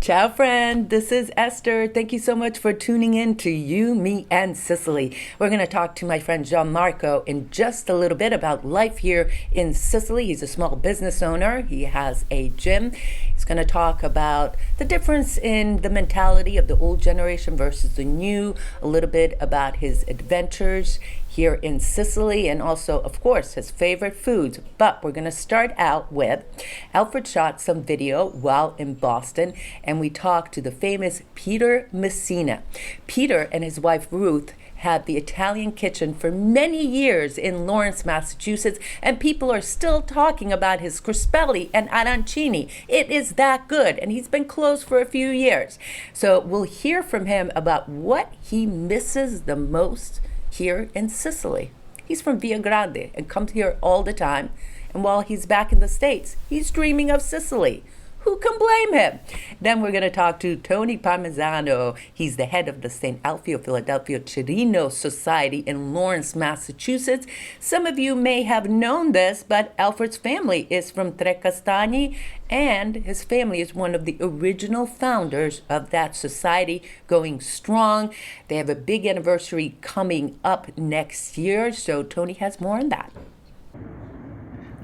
Ciao, friend. This is Esther. Thank you so much for tuning in to You, Me, and Sicily. We're going to talk to my friend Gianmarco in just a little bit about life here in Sicily. He's a small business owner. He has a gym. He's going to talk about the difference in the mentality of the old generation versus the new, a little bit about his adventures here in Sicily, and also, of course, his favorite foods. But we're going to start out with Alfred shot some video while in Boston, and we talked to the famous Peter Messina. Peter and his wife Ruth had the Italian kitchen for many years in Lawrence, Massachusetts, and people are still talking about his crispelli and arancini. It is that good, and he's been closed for a few years. So we'll hear from him about what he misses the most here in Sicily. He's from Via Grande and comes here all the time. And while he's back in the States, he's dreaming of Sicily. Who can blame him? Then we're going to talk to Tony Parmisano. He's the head of the Saint Alfio Philadelphia Cirino Society in Lawrence, Massachusetts. Some of you may have known this, but Alfred's family is from Tre Castagni, and his family is one of the original founders of that society, going strong. They have a big anniversary coming up next year, so Tony has more on that.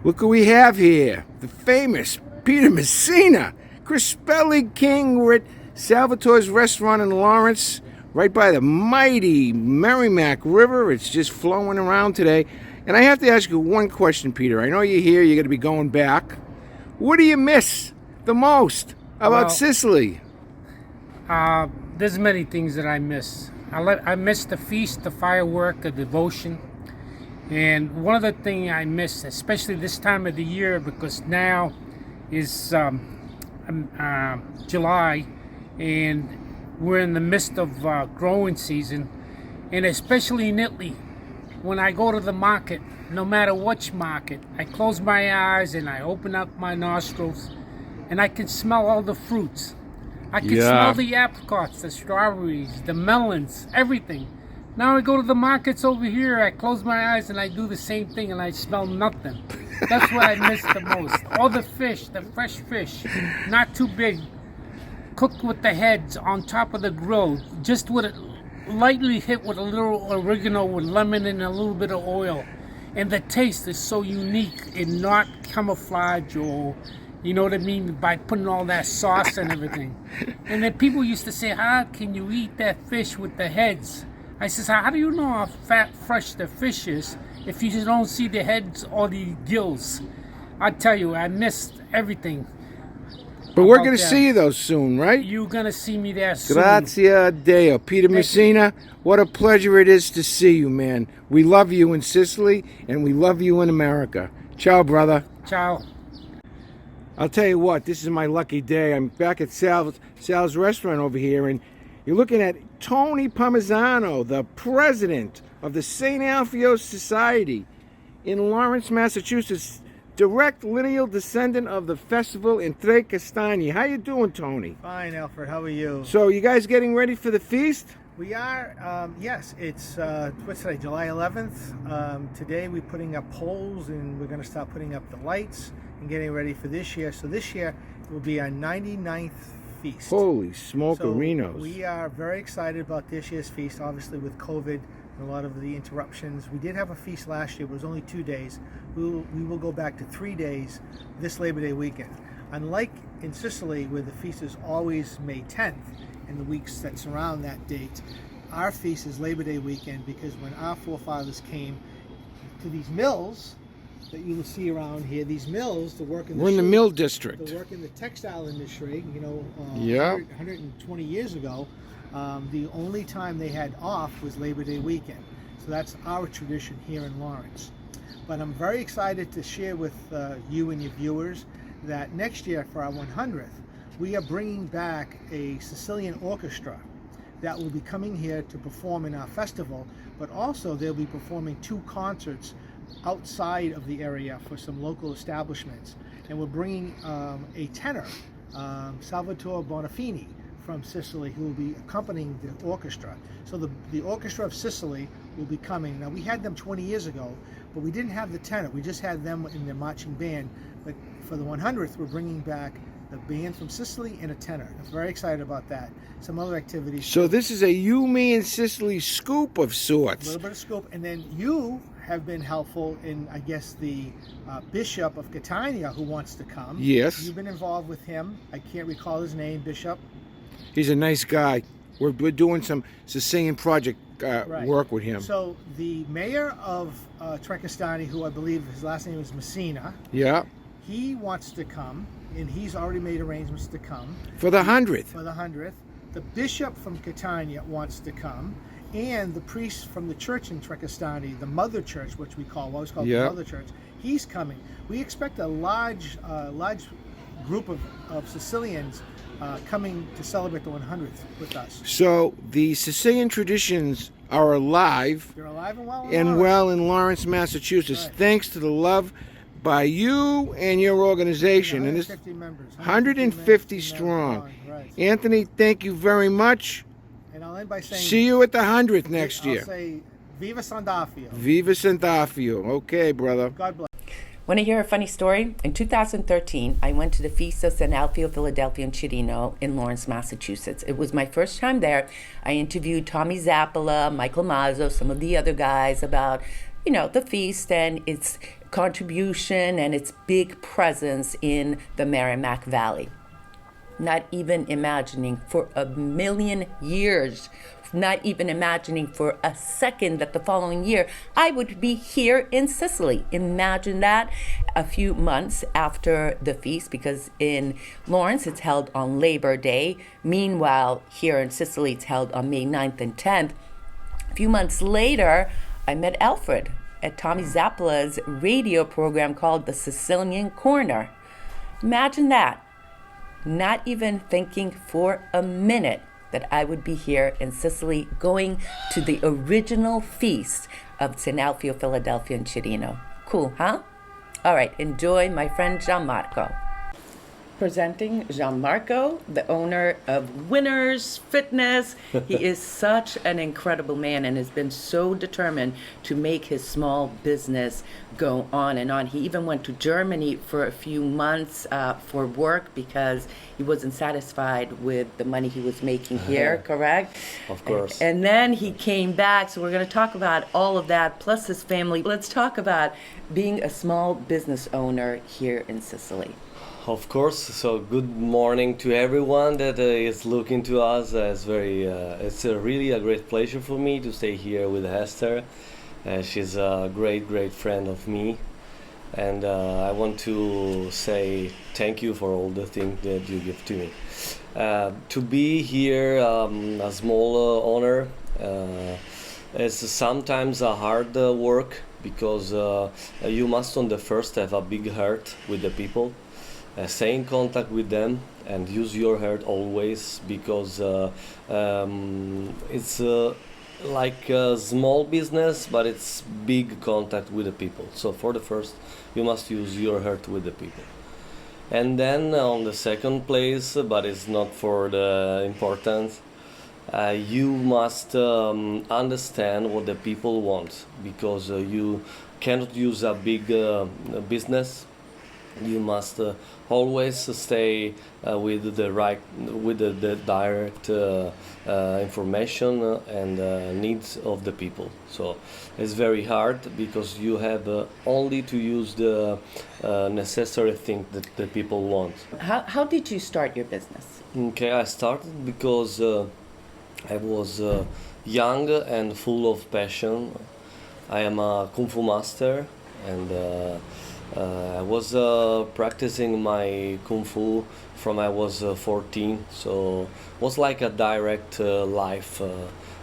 Look who we have here, the famous Peter Messina, Crispelli King. We're at Salvatore's restaurant in Lawrence, right by the mighty Merrimack River. It's just flowing around today. And I have to ask you one question, Peter. I know you're here, you're going to be going back. What do you miss the most about Sicily? There's many things that I miss. I miss the feast, the firework, the devotion. And one of the things I miss, especially this time of the year, because now is July, and we're in the midst of growing season, and especially in Italy, when I go to the market, no matter which market, I close my eyes and I open up my nostrils, and I can smell all the fruits. I can smell the apricots, the strawberries, the melons, everything. Now I go to the markets over here, I close my eyes and I do the same thing and I smell nothing. That's what I miss the most. All the fish, the fresh fish, not too big, cooked with the heads on top of the grill, just with it lightly hit with a little oregano with lemon and a little bit of oil. And the taste is so unique and not camouflage or, you know what I mean, by putting all that sauce and everything. And then people used to say, how can you eat that fish with the heads? I says, how do you know how fat, fresh the fish is if you don't see the heads or the gills? I tell you, I missed everything. But we're going to see you, though, soon, right? You're going to see me there soon. Grazie Deo. Peter Messina, what a pleasure it is to see you, man. We love you in Sicily, and we love you in America. Ciao, brother. Ciao. I'll tell you what, this is my lucky day. I'm back at Sal's restaurant over here, and you're looking at Tony Parmisano, the president of the Saint Alfio Society in Lawrence, Massachusetts, direct lineal descendant of the festival in Tre Castagni. How you doing, Tony? Fine, Alfred. How are you? So you guys getting ready for the feast? We are, yes. It's, what's today, July 11th. Today we're putting up poles and we're going to start putting up the lights and getting ready for this year. So this year will be our 99th feast. Holy smokerinos. So we are very excited about this year's feast, obviously with COVID and a lot of the interruptions. We did have a feast last year, but it was only 2 days. We will go back to 3 days this Labor Day weekend. Unlike in Sicily, where the feast is always May 10th and the weeks that surround that date, our feast is Labor Day weekend because when our forefathers came to these mills that you will see around here, these mills to work in the We're in the mill district. to work in the textile industry, 120 years ago, the only time they had off was Labor Day weekend. So that's our tradition here in Lawrence. But I'm very excited to share with you and your viewers that next year for our 100th, we are bringing back a Sicilian orchestra that will be coming here to perform in our festival, but also they'll be performing 2 concerts outside of the area for some local establishments. And we're bringing a tenor, Salvatore Bonafini from Sicily, who will be accompanying the orchestra. So the Orchestra of Sicily will be coming. Now, we had them 20 years ago, but we didn't have the tenor. We just had them in their marching band. But for the 100th, we're bringing back the band from Sicily, and a tenor. I'm very excited about that. Some other activities. So this is a You, Me, and Sicily scoop of A sorts. little bit of scope. And then you have been helpful in, I guess, the Bishop of Catania who wants to come. Yes. You've been involved with him. I can't recall his name, Bishop. He's a nice guy. We're doing some Sicilian project Right. work with him. So the mayor of Trecastani, who I believe his last name is Messina, Yeah. he wants to come, and he's already made arrangements to come For the 100th. for the 100th. The bishop from Catania wants to come, and the priest from the church in Trecastani, the mother church, which we always call Yeah. the mother church, he's coming. We expect a large group of Sicilians coming to celebrate the 100th with us. So the Sicilian traditions are alive They're alive and well. and well in Lawrence, Massachusetts, Right. thanks to the love by you and your organization. And this 150 members. 150 members strong. Right. Anthony, thank you very much. And I'll end by saying, See you at the 100th next I'll year. say, Viva Saint Alfio. Viva Saint Alfio. Okay, brother. God bless. Want to hear a funny story? In 2013, I went to the Feast of Saint Alfio, Philadelphia, and Chirino in Lawrence, Massachusetts. It was my first time there. I interviewed Tommy Zappola, Michael Mazzo, some of the other guys about, the feast and its contribution and its big presence in the Merrimack Valley. Not even imagining for a million years, not even imagining for a second that the following year I would be here in Sicily. Imagine that, a few months after the feast, because in Lawrence it's held on Labor Day. Meanwhile, here in Sicily it's held on May 9th and 10th. A few months later, I met Alfred at Tommy Zappola's radio program called The Sicilian Corner. Imagine that. Not even thinking for a minute that I would be here in Sicily going to the original feast of Saint Alfio, Philadelphia, and Chirino. Cool, huh? All right, enjoy my friend Gianmarco. Presenting Gianmarco, the owner of Winners Fitness. He is such an incredible man and has been so determined to make his small business go on and on. He even went to Germany for a few months for work because he wasn't satisfied with the money he was making here, correct? Of course. And then he came back, so we're going to talk about all of that, plus his family. Let's talk about being a small business owner here in Sicily. Of course. So good morning to everyone that is looking to us. It's really a great pleasure for me to stay here with Esther. She's a great friend of me, and I want to say thank you for all the things that you give to me. To be here, a small owner, is sometimes a hard work because you must on the first have a big heart with the people. Stay in contact with them and use your heart always because it's like a small business, but it's big contact with the people. So for the first, you must use your heart with the people. And then on the second place, but it's not for the importance, you must understand what the people want because you cannot use a big business. You must always stay with the direct information and needs of the people. So it's very hard because you have only to use the necessary thing that the people want. How did you start your business? Okay, I started because I was young and full of passion. I am a Kung Fu master and I was practicing my Kung Fu from I was 14, so it was like a direct life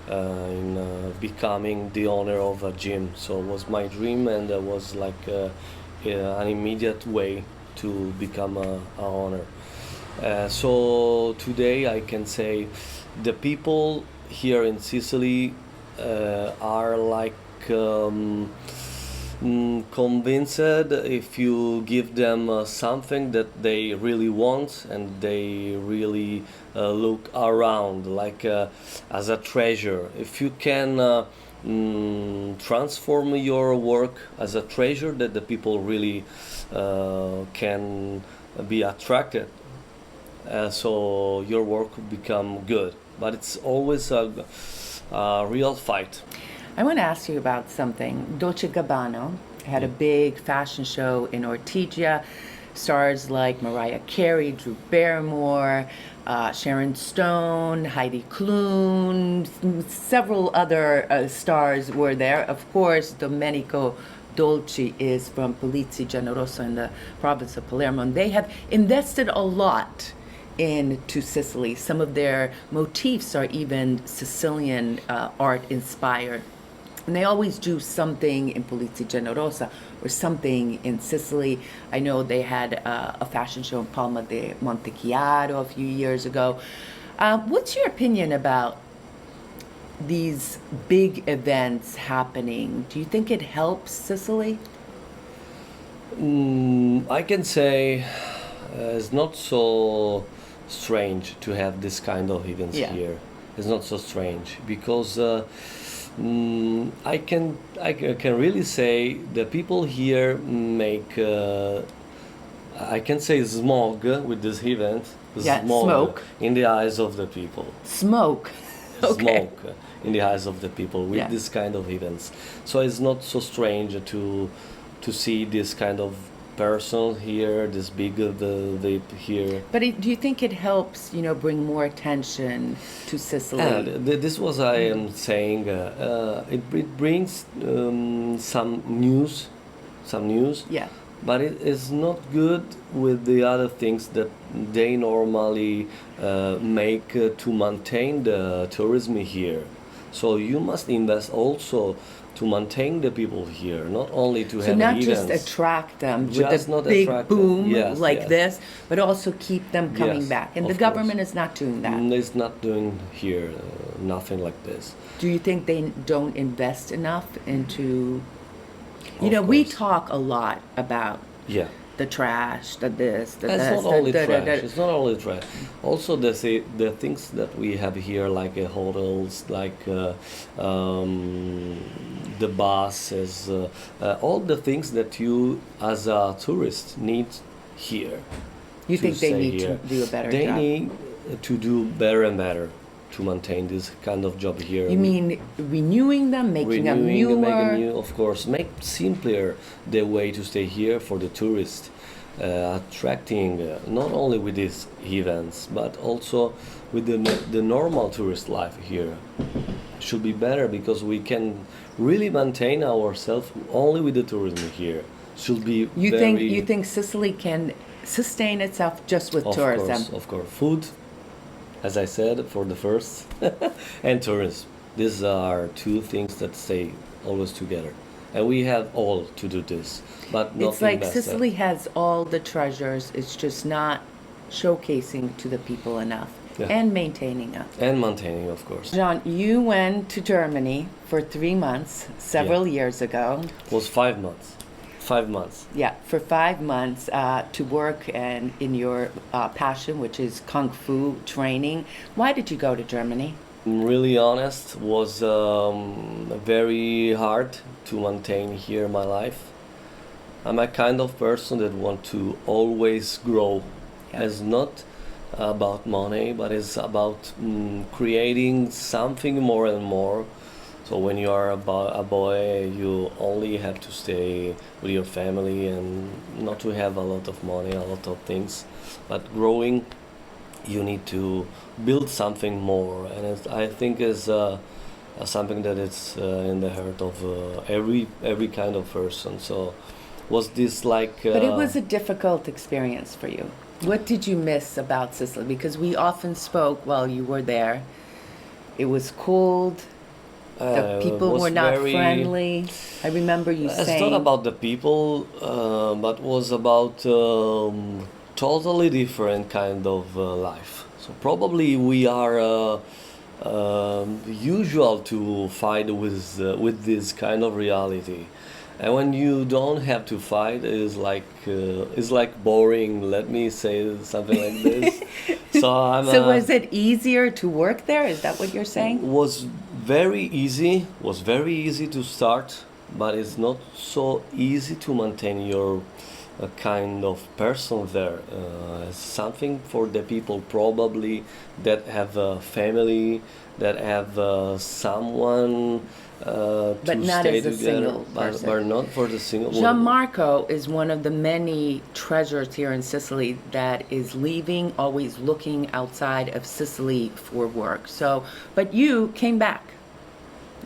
in becoming the owner of a gym. So it was my dream and it was like an immediate way to become a owner. So today I can say the people here in Sicily are like convinced if you give them something that they really want and they really look around like as a treasure. If you can transform your work as a treasure that the people really can be attracted so your work will become good. But it's always a real fight. I want to ask you about something. Dolce Gabbana had a big fashion show in Ortigia. Stars like Mariah Carey, Drew Barrymore, Sharon Stone, Heidi Klum, several other stars were there. Of course, Domenico Dolce is from Polizzi Generoso in the province of Palermo. And they have invested a lot into Sicily. Some of their motifs are even Sicilian art inspired. And they always do something in Polizzi Generosa or something in Sicily. I know they had a fashion show in Palma de Montechiaro a few years ago. What's your opinion about these big events happening? Do you think it helps Sicily? I can say it's not so strange to have this kind of events here. It's not so strange because I can really say the people here make I can say smog with this event. Smoke in the eyes of the people. Smoke. Okay. Smoke in the eyes of the people with this kind of events. So it's not so strange to see this kind of person here, this big vape here. But do you think it helps, bring more attention to Sicily? This was I am saying. It brings some news. Yeah. But it is not good with the other things that they normally make to maintain the tourism here. So you must invest also to maintain the people here, not only to have not events. just attract them with Just a not big attract boom them. Yes. this, but also keep them coming Yes, back. And of the government is not doing that. It's not doing here nothing like this. Do you think they don't invest enough into? Of We course. talk a lot about Yeah. the trash, the this, the It's this, not only the trash. It's not only trash. Also, the things that we have here, like hotels, like the buses, all the things that you, as a tourist, need here. You think they stay need here. to do a better They job? need to do better and better to maintain this kind of job here. You mean renewing them, making them newer? Making new, of course, make simpler the way to stay here for the tourist, attracting not only with these events but also with the normal tourist life here. Should be better because we can really maintain ourselves only with the tourism here. Should be You think Sicily can sustain itself just with tourism? Of course, food, as I said, for the first, and tourism. These are two things that stay always together, and we have all to do this. But not It's like invest Sicily has all the treasures. It's just not showcasing to the people enough and maintaining them. and maintaining, of course. John, you went to Germany for 3 months several years ago. It was 5 months. 5 months. Yeah, for 5 months to work and in your passion, which is Kung Fu training. Why did you go to Germany? Really honest, was very hard to maintain here my life. I'm a kind of person that want to always grow. It's not about money, but it's about creating something more and more. So when you are a boy, you only have to stay with your family and not to have a lot of money, a lot of things. But growing, you need to build something more, and I think is something that is in the heart of every kind of person. So was this like? But it was a difficult experience for you. What did you miss about Sicily? Because we often spoke while you were there. It was cold. The people was were not very- friendly. I remember you It's saying. not about the people, but was about totally different kind of life. So probably we are usual to fight with this kind of reality, and when you don't have to fight, it's like boring. Let me say something like this. So So was it easier to work there? Is that what you're saying? was very easy. Was very easy to start, but it's not so easy to maintain a kind of person there. Something for the people probably that have a family, that have someone But to not stay as a together, single person. but not for the single. Gianmarco is one of the many treasures here in Sicily that is leaving, always looking outside of Sicily for work. So, but you came back.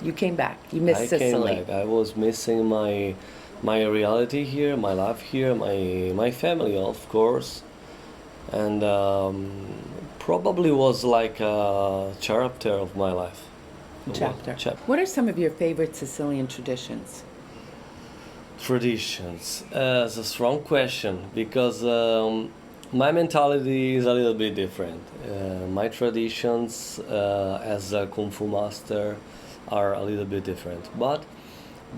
You came back. You missed I Sicily. came back. I was missing my reality here, my life here, my family, of course, and probably was like a chapter of my life. Chapter. What are some of your favorite Sicilian traditions? Traditions. It's a strong question because my mentality is a little bit different. My traditions as a Kung Fu master are a little bit different. But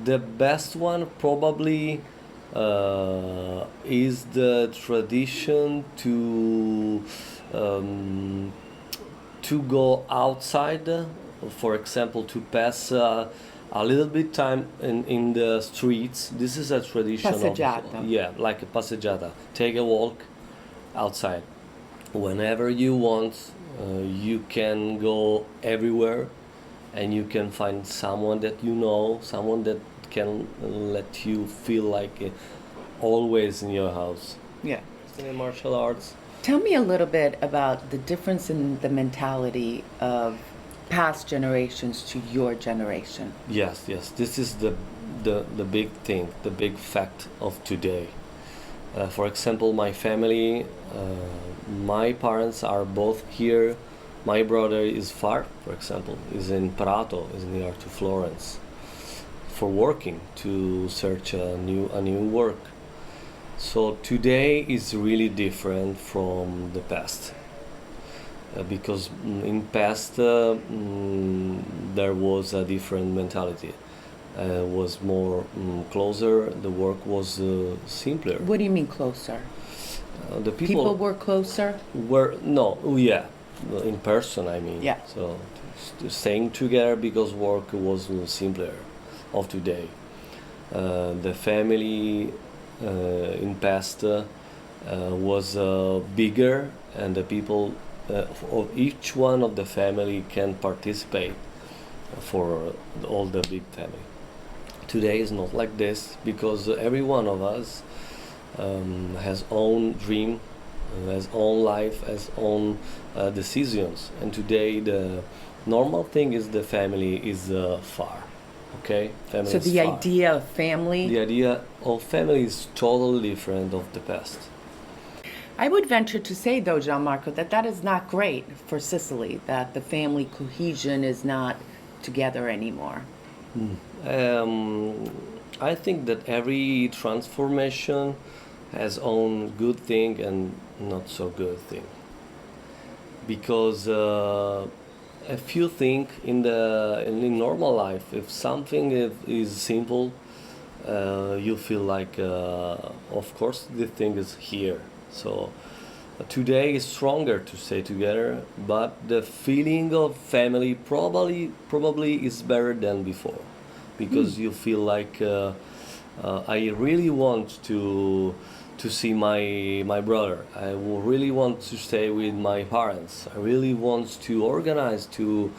the best one probably is the tradition to go outside, for example, to pass a little bit time in the streets. This is a tradition Passeggiata. yeah, like a passeggiata. Take a walk outside. Whenever you want, you can go everywhere and you can find someone that you know, someone that can let you feel like always in your house. Yeah. In martial arts. Tell me a little bit about the difference in the mentality of past generations to your generation. Yes, yes. This is the big thing, the big fact of today. For example, my family, my parents are both here. My brother is far, for example, is in Prato, is near to Florence, for working to search a new work. So today is really different from the past. Because in past there was a different mentality. Was more closer. The work was simpler. What do you mean closer? The People were closer? were no, yeah, in person. I mean, Yeah. So staying together because work was simpler of today. The family in past was bigger, and the people of each one of the family can participate for all the big family. Today is not like this because every one of us has own dream, has own life, has own decisions. And today the normal thing is the family is far. Okay, family So is the far. idea of family, The idea of family is totally different of the past. I would venture to say, though, Gianmarco, that is not great for Sicily, that the family cohesion is not together anymore. I think that every transformation has own good thing and not so good thing. Because if you think in normal life, if something is simple, you feel like, of course, the thing is here. So today is stronger to stay together, but the feeling of family probably is better than before, because you feel like I really want to see my brother. I will really want to stay with my parents. I really want to organize to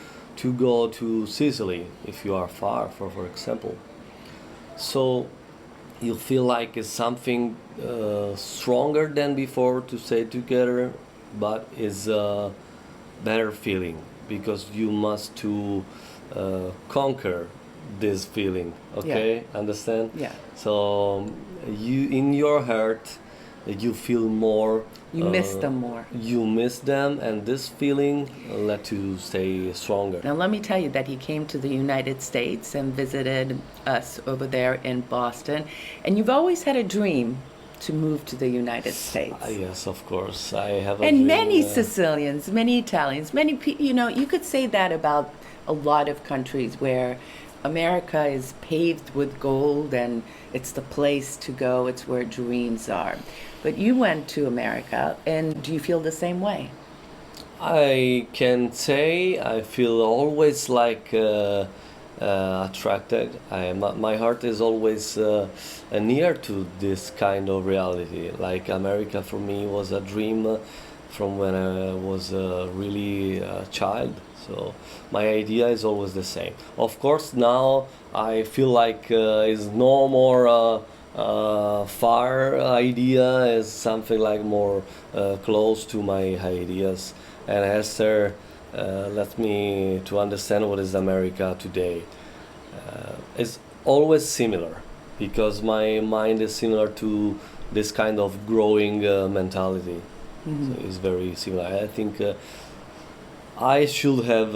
go to Sicily if you are far, for example. So you feel like it's something stronger than before to stay together, but it's a better feeling because you must to conquer this feeling. Okay, understand? Yeah. So you in your heart you feel more. You miss them more. You miss them, and this feeling let you stay stronger. Now, let me tell you that he came to the United States and visited us over there in Boston. And you've always had a dream to move to the United States. Yes, of course. I have a And dream, many Sicilians, many Italians, many people, you could say that about a lot of countries where America is paved with gold and it's the place to go, it's where dreams are. But you went to America, and do you feel the same way? I can say I feel always like attracted. My heart is always near to this kind of reality. Like America for me was a dream from when I was really a child. So my idea is always the same. Of course, now I feel like it's no more far idea, is something like more close to my ideas. And Esther lets me to understand what is America today. It's always similar because my mind is similar to this kind of growing mentality. So it's very similar. I think I should have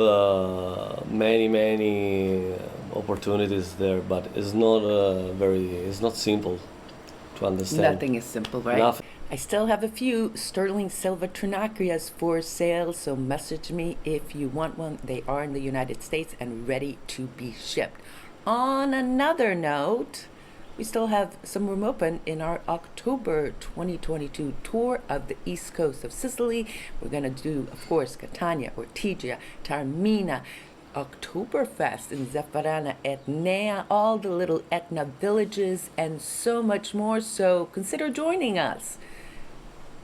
many opportunities there, but it's not it's not simple to understand. Nothing is simple, right? Nothing. I still have a few sterling silver trinacrias for sale, so message me if you want one. They are in the United States and ready to be shipped. On another note, we still have some room open in our October 2022 tour of the east coast of Sicily. We're going to do, of course, Catania, Ortigia, Taormina, Oktoberfest in Zaffarana, Etnea, all the little Etna villages, and so much more. So consider joining us.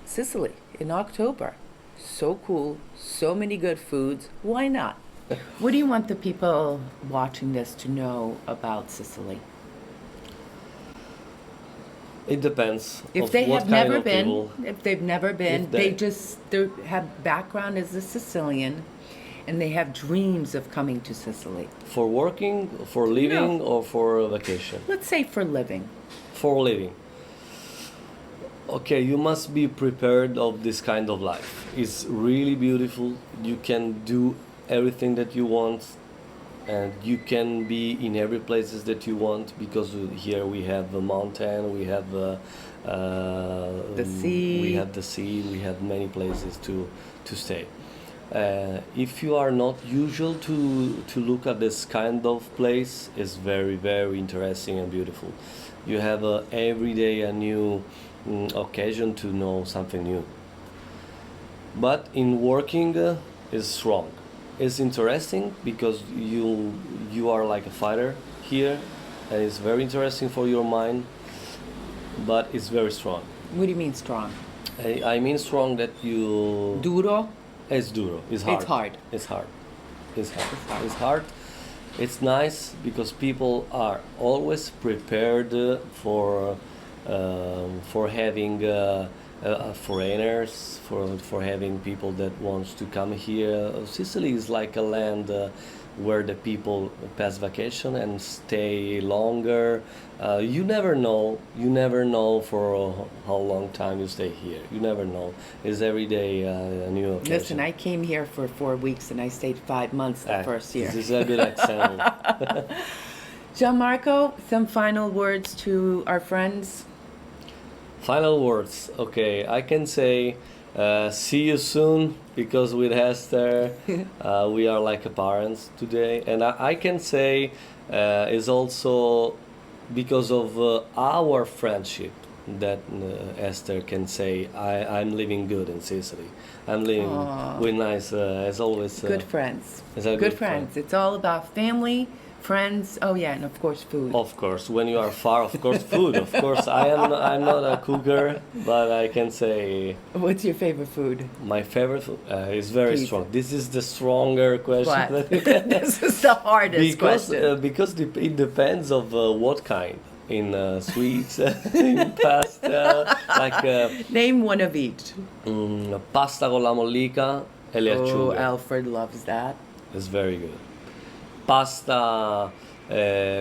Sicily in October. So cool, so many good foods. Why not? What do you want the people watching this to know about Sicily? It depends. If of they what have kind never of been, people. if they've never been, If they they- just have background as a Sicilian, and they have dreams of coming to Sicily. For working, for living, or for vacation? Let's say for living. For living. Okay, you must be prepared of this kind of life. It's really beautiful. You can do everything that you want, and you can be in every places that you want because here we have a mountain, we have The sea. we have the sea, we have many places to stay. If you are not usual to look at this kind of place, it's very interesting and beautiful. You have every day a new occasion to know something new. But in working is strong. It's interesting because you are like a fighter here, and it's very interesting for your mind. But it's very strong. What do you mean strong? I mean strong that you. Duro? It's duro. It's hard. It's hard. It's hard. It's hard. It's hard. It's nice because people are always prepared for having foreigners, for having people that wants to come here. Sicily is like a land where the people pass vacation and stay longer. You never know for how long time you stay here. You never know. It's every day a new occasion. Listen, I came here for 4 weeks and I stayed 5 months the first year. This is a good example. Gianmarco, some final words to our friends? Final words. Okay, I can say see you soon because with Esther we are like a parents today, and I can say is also because of our friendship that Esther can say I'm living good in Sicily. I'm living with nice as always. Good friends. It's a Good good friends. It's all about family, friends. Oh yeah, and of course food. Of course, when you are far, of course, food. Of course, I'm not a cooker, but I can say What's your favorite food? my favorite food is very Pizza. strong. This is the stronger question. What? This is the hardest question. Because it depends of what kind. In sweets, in pasta, like Name one of each. pasta con la mollica e le Oh, acciughe. Alfred loves that. It's very good. Pasta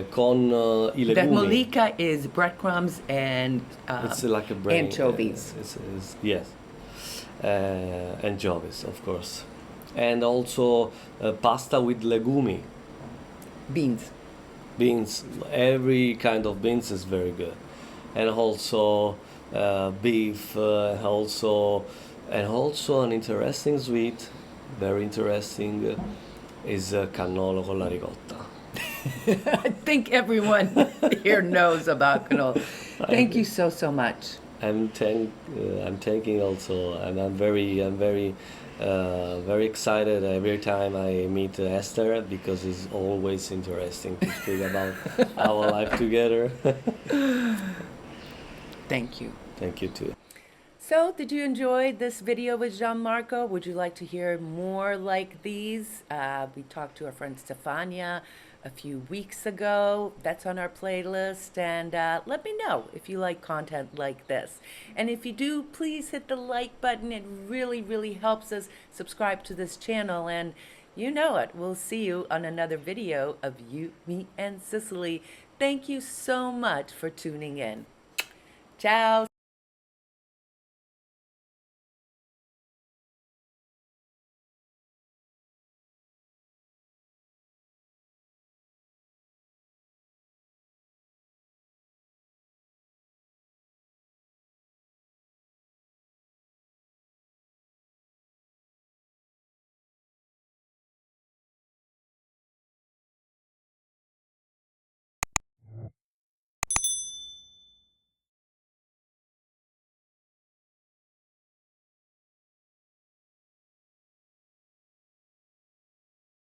con I legumi. That mollica is breadcrumbs and It's like a brain. anchovies. Yes. Anchovies, of course. And also pasta with legumi. Beans. Beans, every kind of beans is very good. And also beef, and also an interesting sweet, very interesting, is cannolo con la ricotta. I think everyone here knows about cannoli. Thank you so much. I'm thanking also, and I'm very Very excited every time I meet Esther because it's always interesting to speak about our life together. Thank you. Thank you too. So, did you enjoy this video with Gianmarco? Would you like to hear more like these? We talked to our friend Stefania a few weeks ago. That's on our playlist. And let me know if you like content like this. And if you do, please hit the like button. It really, really helps us subscribe to this channel. And you know it. We'll see you on another video of You, Me, and Sicily. Thank you so much for tuning in. Ciao.